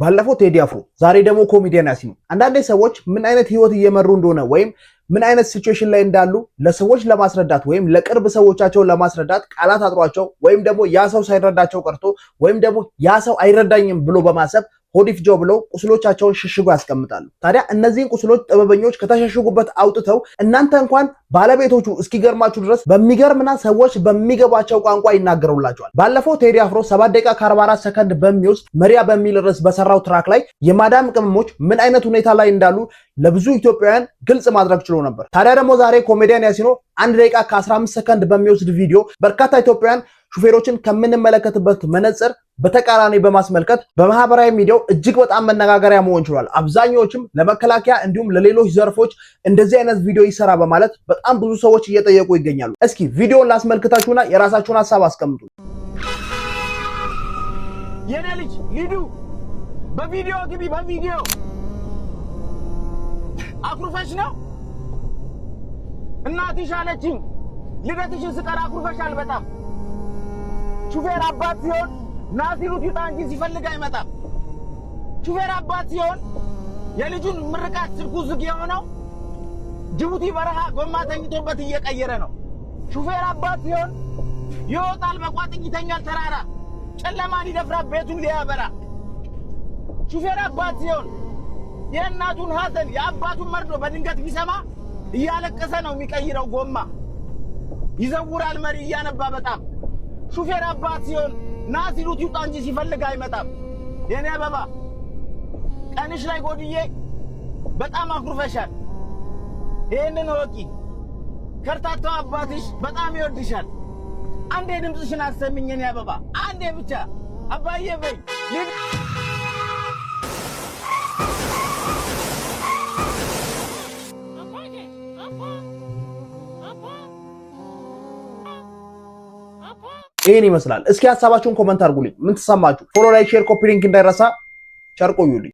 ባለፈው ቴዲ አፍሮ ዛሬ ደግሞ ኮሜዲያን ያሲን አንዳንዴ ሰዎች ምን አይነት ህይወት እየመሩ እንደሆነ ወይም ምን አይነት ሲቹዌሽን ላይ እንዳሉ ለሰዎች ለማስረዳት ወይም ለቅርብ ሰዎቻቸው ለማስረዳት ቃላት አጥሯቸው ወይም ደግሞ ያ ሰው ሳይረዳቸው ቀርቶ ወይም ደግሞ ያ ሰው አይረዳኝም ብሎ በማሰብ ሆዲፍጆ ብለው ቁስሎቻቸውን ሽሽጎ ያስቀምጣሉ። ታዲያ እነዚህን ቁስሎች ጥበበኞች ከተሸሽጉበት አውጥተው እናንተ እንኳን ባለቤቶቹ እስኪገርማችሁ ድረስ በሚገርምና ሰዎች በሚገባቸው ቋንቋ ይናገሩላቸዋል። ባለፈው ቴዲ አፍሮ 7 ደቂቃ ከ44 ሰከንድ በሚወስድ መሪያ በሚል ርዕስ በሰራው ትራክ ላይ የማዳም ቅመሞች ምን አይነት ሁኔታ ላይ እንዳሉ ለብዙ ኢትዮጵያውያን ግልጽ ማድረግ ችሎ ነበር። ታዲያ ደግሞ ዛሬ ኮሜዲያን ያሲኖ 1 ደቂቃ ከ15 ሰከንድ በሚወስድ ቪዲዮ በርካታ ኢትዮጵያውያን ሹፌሮችን ከምንመለከትበት መነጽር በተቃራኒ በማስመልከት በማህበራዊ ሚዲያው እጅግ በጣም መነጋገሪያ መሆን ችሏል። አብዛኞቹም ለመከላከያ እንዲሁም ለሌሎች ዘርፎች እንደዚህ አይነት ቪዲዮ ይሰራ በማለት በጣም ብዙ ሰዎች እየጠየቁ ይገኛሉ። እስኪ ቪዲዮውን ላስመልክታችሁና የራሳችሁን ሐሳብ አስቀምጡ። የኔ ልጅ ሊዱ በቪዲዮ ግቢ። በቪዲዮ አኩርፈሽ ነው እናትሽ አለችኝ። ልደትሽን ስቀር አኩርፈሻል በጣም። ሹፌር አባት ሲሆን ናሲሩት ይውጣ እንጂ ሲፈልግ አይመጣም። ሹፌር አባት ሲሆን የልጁን ምርቃት ስልኩ ዝግ የሆነው ጅቡቲ በረሃ ጎማ ተኝቶበት እየቀየረ ነው። ሹፌር አባት ሲሆን ይወጣል በቋጥኝ ይተኛል ተራራ ጨለማን ይደፍራል ቤቱን ሊያበራ። ሹፌር አባት ሲሆን የእናቱን ሐዘን የአባቱን መርዶ በድንገት ቢሰማ እያለቀሰ ነው የሚቀይረው ጎማ። ይዘውራል መሪ እያነባ በጣም። ሹፌር አባት ሲሆን ናሲሩት ይውጣ እንጂ ሲፈልግ አይመጣም። የኔ አበባ ቀንሽ ላይ ጎድዬ በጣም አኩርፈሻል። ይሄንን ወቂ ከርታታው አባትሽ በጣም ይወድሻል። አንዴ ድምፅሽን አሰሚኝ የኔ አበባ አንዴ ብቻ አባዬ በይ። ይሄን ይመስላል። እስኪ ሐሳባችሁን ኮሜንት አድርጉልኝ። ምን ተሰማችሁ? ፎሎ፣ ላይክ፣ ሼር፣ ኮፒ ሊንክ እንዳይረሳ። ቸር ቆዩልኝ።